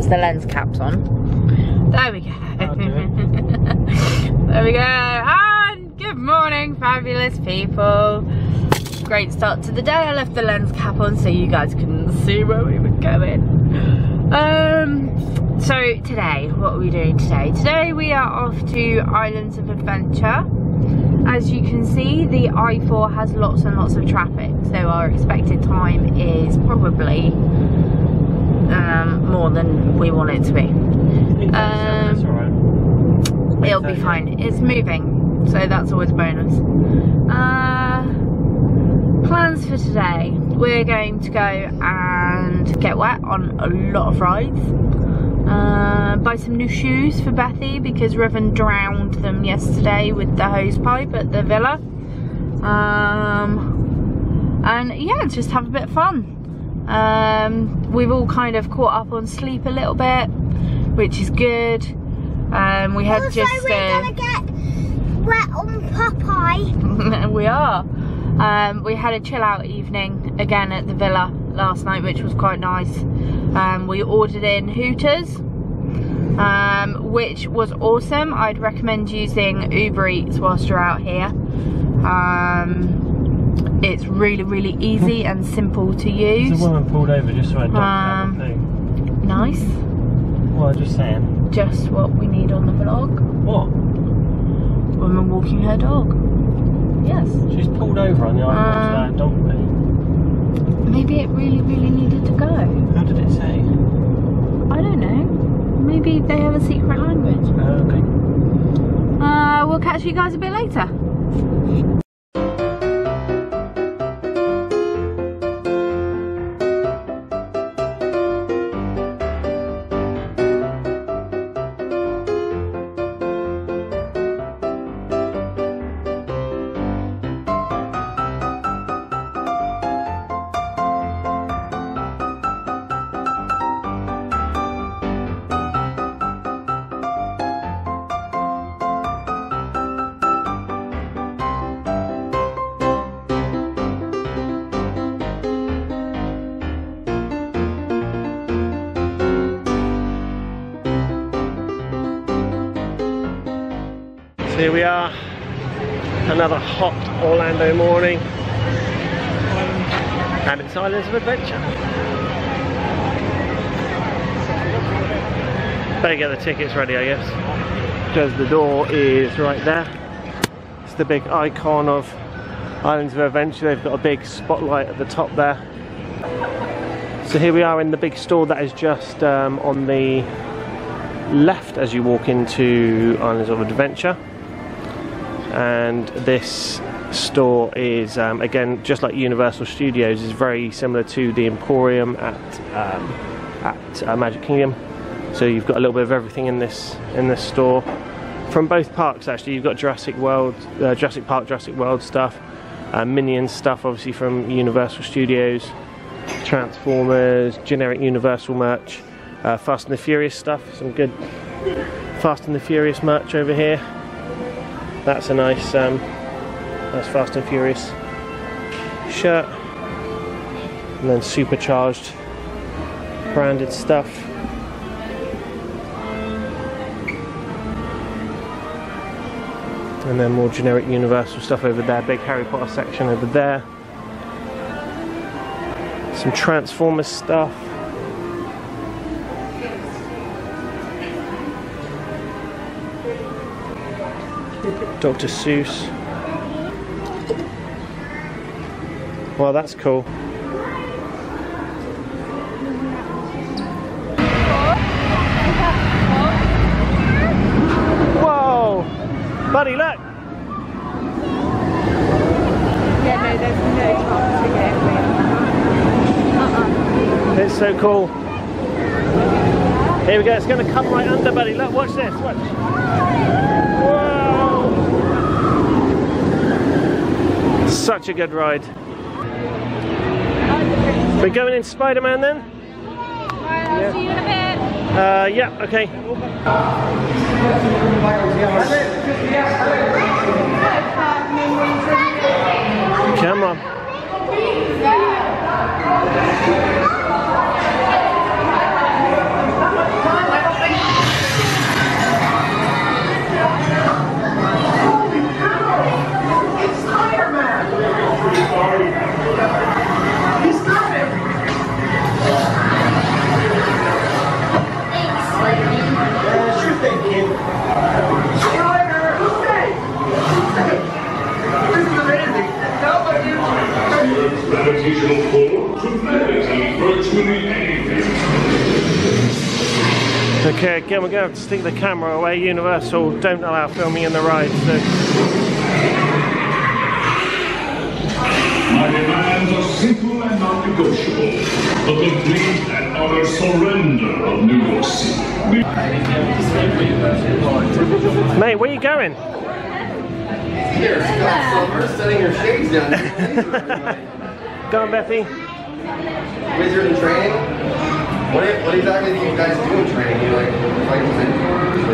because the lens cap's on. There we go. There we go. And good morning, fabulous people. Great start to the day. I left the lens cap on so you guys can see where we were going. So today, what are we doing today? Today we are off to Islands of Adventure. As you can see, the I-4 has lots and lots of traffic, so our expected time is probably more than we want it to be. It'll be fine. It's moving, so that's always a bonus. Plans for today: we're going to go and get wet on a lot of rides. Buy some new shoes for Bethy because Riven drowned them yesterday with the hose pipe at the villa. And yeah, just have a bit of fun. We've all kind of caught up on sleep a little bit, which is good. We had also, we're gonna get wet on Popeye. We are. We had a chill out evening again at the villa last night, which was quite nice. We ordered in Hooters, which was awesome. I'd recommend using Uber Eats whilst you're out here. It's really, really easy and simple to use. There's a woman pulled over just so I don't have a thing. Nice. Well, I'm just saying. Just what we need on the vlog. What? Woman walking her dog. Yes. She's pulled over on the I-4 to that dog thing. Maybe it really, really needed to go. How did it say? I don't know. Maybe they have a secret language. Okay. We'll catch you guys a bit later. So here we are, another hot Orlando morning, and it's Islands of Adventure. Better get the tickets ready, I guess, because the door is right there. It's the big icon of Islands of Adventure. They've got a big spotlight at the top there. So here we are in the big store that is just on the left as you walk into Islands of Adventure. And this store is, again, just like Universal Studios, is very similar to the Emporium at Magic Kingdom. So you've got a little bit of everything in this store. From both parks, actually, you've got Jurassic Park, Jurassic World stuff, Minions stuff, obviously from Universal Studios, Transformers, generic Universal merch, Fast and the Furious stuff. Some good Fast and the Furious merch over here. That's a nice, nice Fast and Furious shirt, and then Supercharged branded stuff. And then more generic Universal stuff over there. Big Harry Potter section over there. Some Transformers stuff. Dr. Seuss. Well, that's cool. Whoa! Buddy, look! Yeah, no, there's no chance to get It's so cool. Here we go, it's going to come right under, buddy. Look, watch this, watch. Whoa! Such a good ride. We're going in Spider-Man then? Alright, I'll see you in a bit. Yeah, okay. Come on. Okay, again we're going to have to stick the camera away. Universal don't allow filming in the ride, so... My demands are simple and non-negotiable. The complete and utter surrender of New York City. Mate, where are you going? Here, Scott Silver, setting your shades down. Go on, Bethy. Wizard in training? What exactly do you guys do in training? You like fight mentors or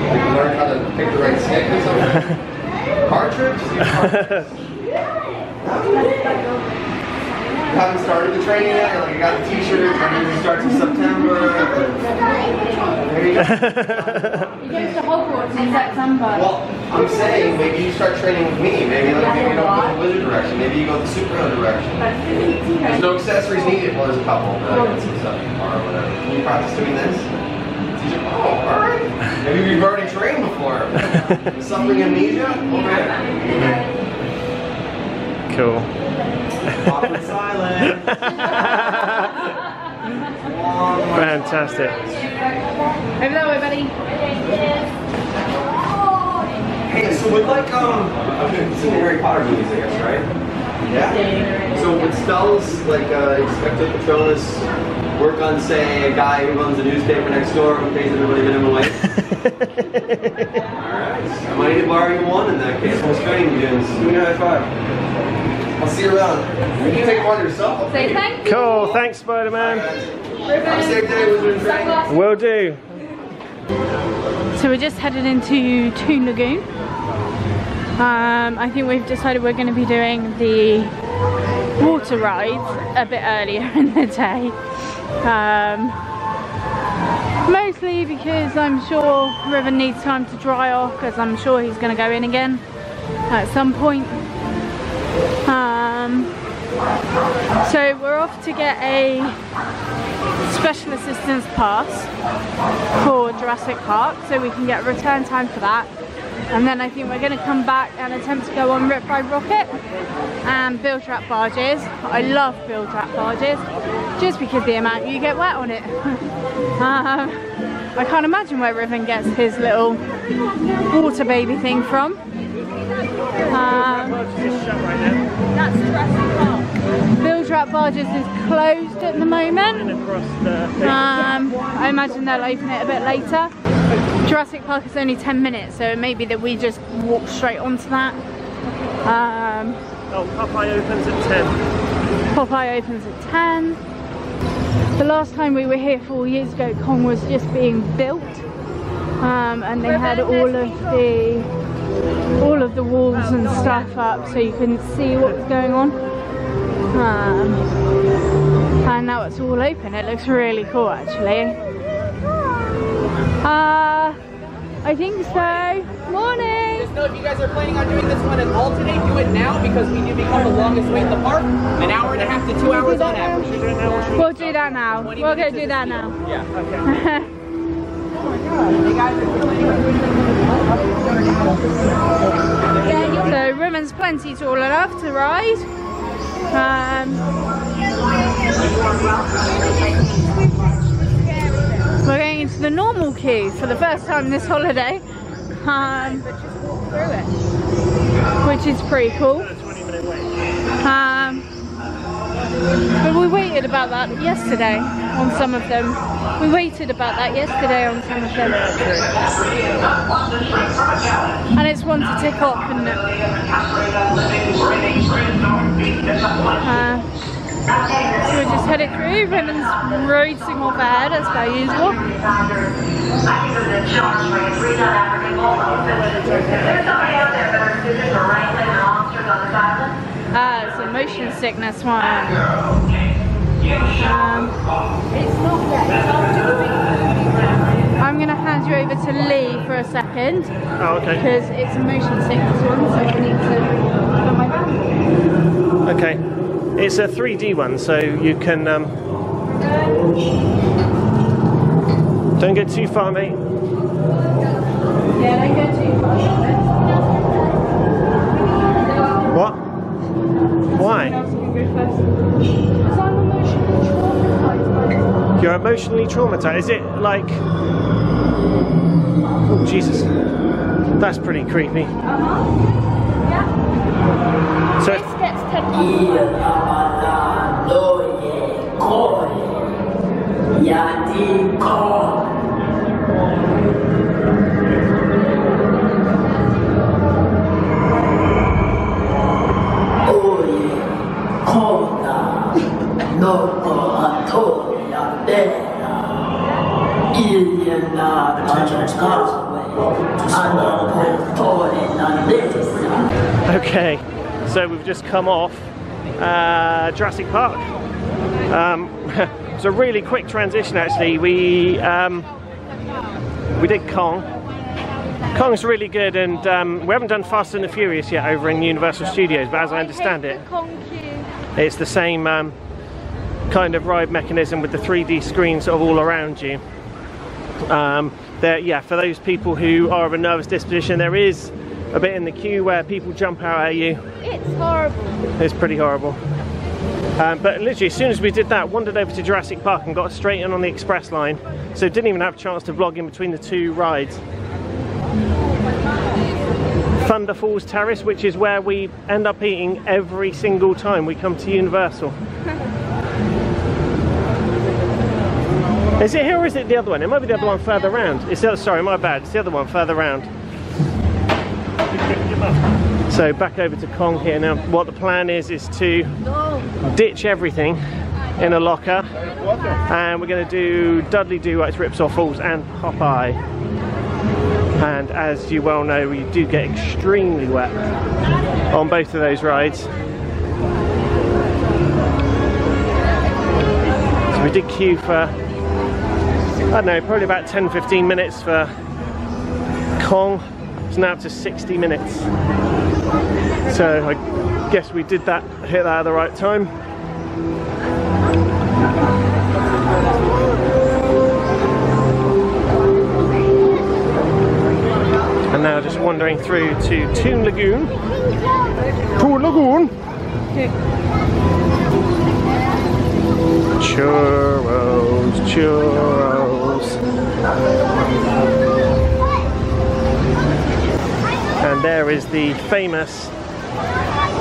like learn how to pick the right stick or something? Card tricks? You haven't started the training yet? Like you got the t-shirt, training starts in September. There you go. He goes to Hogwarts in September. Well, I'm saying maybe you start training with me. Maybe you don't go the wizard direction. Maybe you go the superhero direction. There's no accessories needed. Well, there's a couple, but I got some stuff tomorrow or whatever. Can you practice doing this? Teacher, oh, alright. Maybe we've already trained before. Suffering amnesia? Okay. Cool. Awkward silence. Fantastic. Over that way, buddy. Hey, so with like, you've seen the Harry Potter movies, I guess, right? Yeah? So would spells like Expecto Patronus work on, say, a guy who runs a newspaper next door who pays everybody minimum wage? Alright, I might need to borrow you one in that case. I'm training you. Give me a high five. I'll see you around. You can take one yourself. Say thank you. Cool, thanks Spider-Man. Have a safe day, Wizard in training. Will do. So we're just headed into Toon Lagoon. I think we've decided we're going to be doing the water rides a bit earlier in the day. Mostly because I'm sure Riven needs time to dry off, because I'm sure he's going to go in again at some point. So we're off to get a special assistance pass for Jurassic Park, so we can get a return time for that. And then I think we're going to come back and attempt to go on Rip Ride Rocket and Bill Trap barges. I love Bill Trap barges just because the amount you get wet on it. I can't imagine where Riven gets his little water baby thing from. That's Jurassic Park. Bill Trap barges is closed at the moment. I imagine they'll open it a bit later. Jurassic Park is only 10 minutes, so it may be that we just walk straight onto that. Oh, Popeye opens at 10. Popeye opens at 10. The last time we were here 4 years ago, Kong was just being built, and they had all of the walls and stuff up, so you couldn't see what was going on. And now it's all open. It looks really cool, actually. I think so. Morning! Just know if you guys are planning on doing this one and alternate, do it now, because we do become the longest wait in the park. An hour and a half to 2 hours on average. We'll do that now. We'll go do that now. Yeah. Okay. So Riven's plenty tall enough to ride. We're going into the normal queue for the first time this holiday, which is pretty cool. But we waited about that yesterday on some of them. We waited about that yesterday on some of them. And it's one to tick off, isn't it? So we're just headed through. Riven's racing off ahead as per usual. It's a motion sickness one. I'm going to hand you over to Lee for a second. Oh, okay. Because it's a motion sickness one, so I need to put my bag. Okay. It's a 3D one, so you can don't go too far, mate. Yeah, don't go too far. What? Why? You're emotionally traumatized. Is it like Oh Jesus, that's pretty creepy. So This gets 10 okay, so we've just come off Jurassic Park. It's a really quick transition actually. We did Kong. Kong's really good, and we haven't done Fast and the Furious yet over in Universal Studios, but as I understand it, it's the same kind of ride mechanism with the 3D screen sort of all around you. Yeah, for those people who are of a nervous disposition, there is a bit in the queue where people jump out at you. It's horrible. It's pretty horrible. But literally, as soon as we did that, wandered over to Jurassic Park and got straight in on the express line, so didn't even have a chance to vlog in between the two rides. Thunder Falls Terrace, which is where we end up eating every single time we come to Universal. Is it here or is it the other one? It might be the other one further round. It's the other, sorry, my bad. It's the other one further round. So back over to Kong here now. What the plan is to ditch everything in a locker, and we're going to do Dudley Do-Right's Ripsaw Falls and Popeye. And as you well know, you do get extremely wet on both of those rides. So we did queue for, I don't know, probably about 10-15 minutes for Kong. It's now up to 60 minutes. So I guess we did that, hit that at the right time. And now just wandering through to Toon Lagoon. Toon Lagoon! Churros, churros. And there is the famous,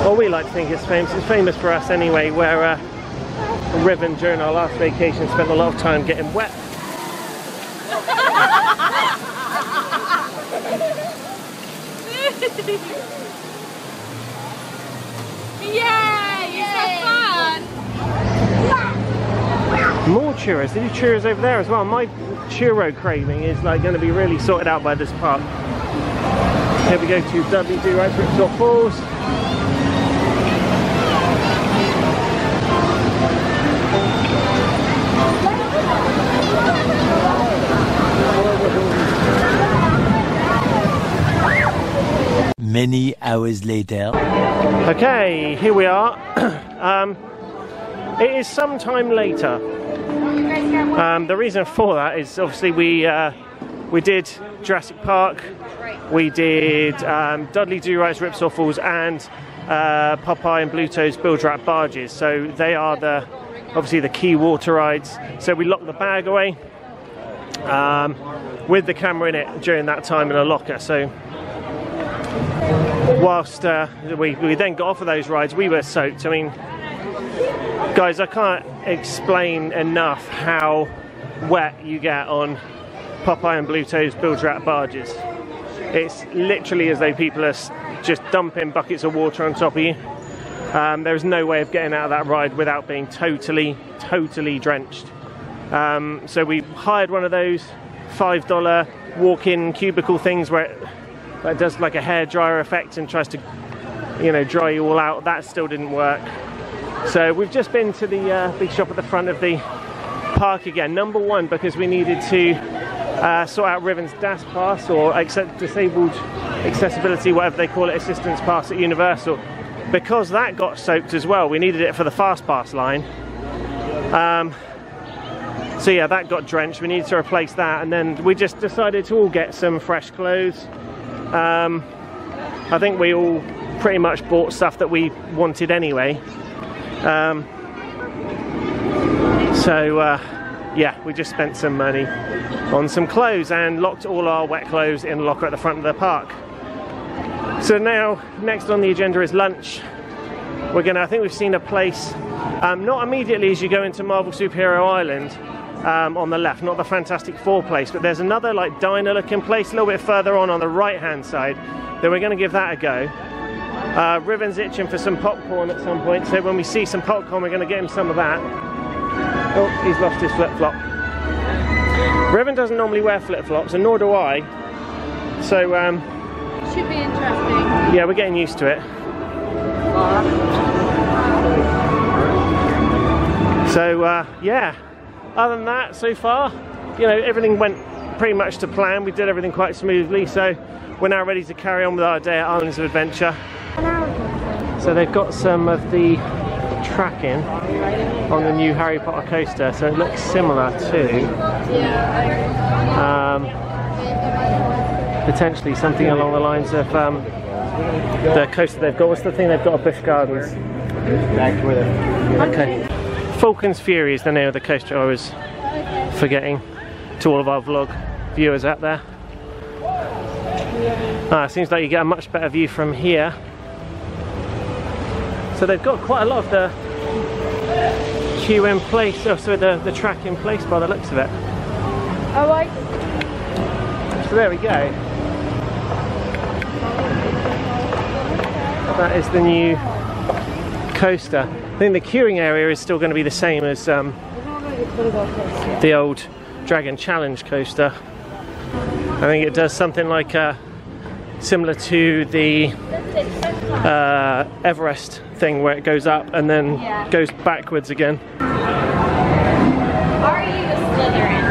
well, we like to think it's famous for us anyway, where Riven during our last vacation spent a lot of time getting wet. Yay! Is that fun? More churros. They do churros over there as well. My churro craving is like going to be really sorted out by this park. Here we go to Dudley Do-Right's Ripsaw Falls. Many hours later. Okay, here we are. It is sometime later. The reason for that is obviously we did Jurassic Park, we did Dudley Do-Right's Ripsaw Falls, and Popeye and Bluto's Bilge Rat Barges. So they are obviously the key water rides. So we locked the bag away with the camera in it during that time in a locker. So whilst we then got off of those rides, we were soaked. I mean, guys, I can't explain enough how wet you get on Popeye and Bluto's Bilge Rat Barges. It's literally as though people are just dumping buckets of water on top of you. There's no way of getting out of that ride without being totally drenched. So we hired one of those $5 walk-in cubicle things where it does like a hairdryer effect and tries to, you know, dry you all out. That still didn't work. So we've just been to the big shop at the front of the park again. Number one, because we needed to sort out Riven's DAS pass, or disabled accessibility, whatever they call it, assistance pass at Universal. Because that got soaked as well, we needed it for the fast pass line. So yeah, that got drenched. We needed to replace that, and then we just decided to all get some fresh clothes. I think we all pretty much bought stuff that we wanted anyway. So yeah, we just spent some money on some clothes and locked all our wet clothes in a locker at the front of the park. So now, next on the agenda is lunch. We're gonna, I think we've seen a place, not immediately as you go into Marvel Superhero Island, on the left, not the Fantastic Four place, but there's another like diner looking place a little bit further on the right hand side. Then we're gonna give that a go. Riven's itching for some popcorn at some point, so when we see some popcorn, we're gonna get him some of that. Oh, he's lost his flip-flop. Riven doesn't normally wear flip-flops, and nor do I. So, should be interesting. yeah, we're getting used to it. So, yeah. Other than that, so far, you know, everything went pretty much to plan. We did everything quite smoothly, so we're now ready to carry on with our day at Islands of Adventure. So they've got some of the tracking on the new Harry Potter coaster, so it looks similar to potentially something along the lines of the coaster they've got. What's the thing they've got at Busch Gardens? Back with it. Okay. Falcon's Fury is the name of the coaster I was forgetting, to all of our vlog viewers out there. It seems like you get a much better view from here. So they've got quite a lot of the queue in place, so the track in place by the looks of it. Oh, right. So there we go. That is the new coaster. I think the queuing area is still going to be the same as the old Dragon Challenge coaster. I think it does something like similar to the Everest thing, where it goes up and then goes backwards again. Are you the Slytherin?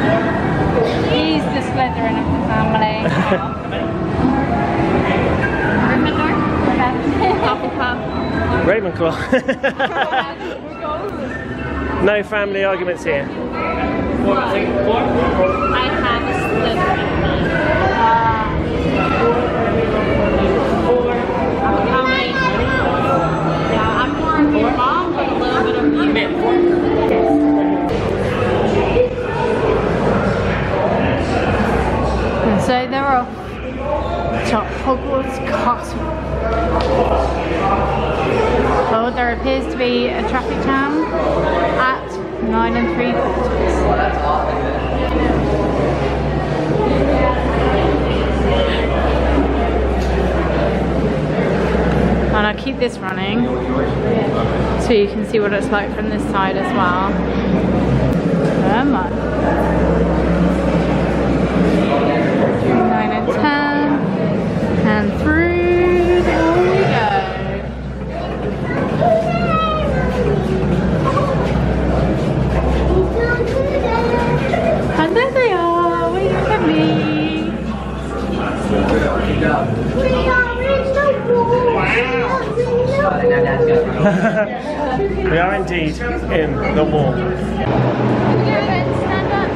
He's the Slytherin of the family. Gryffindor? Hufflepuff? Ravenclaw. No family arguments here. I have a Slytherin. How many? Yeah, I'm more of your mom, but a little bit of you. And so they're off to Hogwarts Castle. Well, there appears to be a traffic jam at 9 3/4. And I'll keep this running so you can see what it's like from this side as well. Come on. 9 and 10, and through the door we go. And there they are, waiting for me. We are indeed in the wall. Stand up.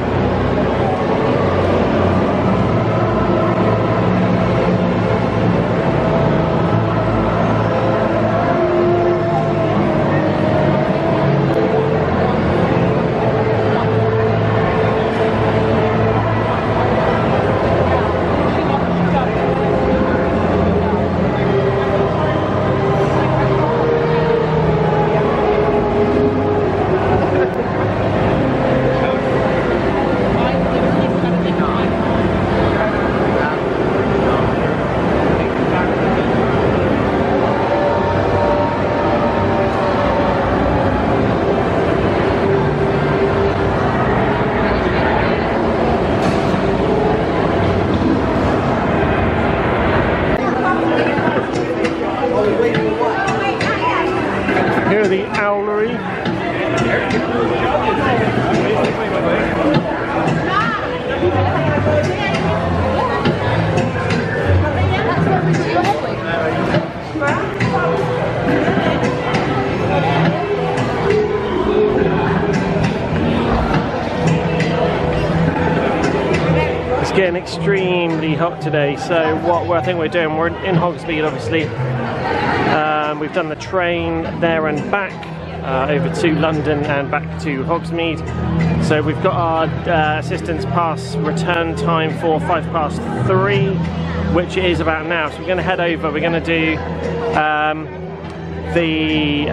Here are the owlery. It's getting extremely hot today, so what I think we're doing, we're in Hogsmeade obviously. We've done the train there and back. over to London and back to Hogsmeade. So we've got our assistance pass return time for 3:05, which is about now. So we're going to head over. We're going to do the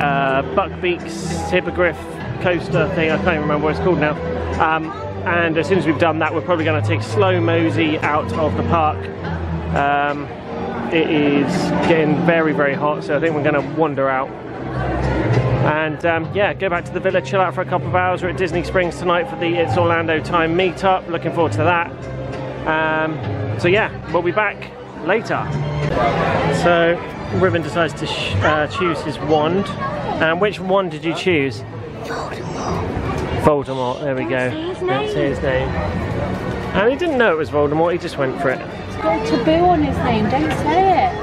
Buckbeaks Hippogriff coaster thing. I can't even remember what it's called now. And as soon as we've done that, we're probably going to take a slow mosey out of the park. It is getting very, very hot, so I think we're going to wander out. And yeah, go back to the villa, chill out for a couple of hours. We're at Disney Springs tonight for the It's Orlando Time meetup. Looking forward to that. So yeah, we'll be back later. So Riven decides to choose his wand. And which wand did you choose? Voldemort, there we go. Let's say his name. And he didn't know it was Voldemort, he just went for it. It's got a taboo on his name, don't say it.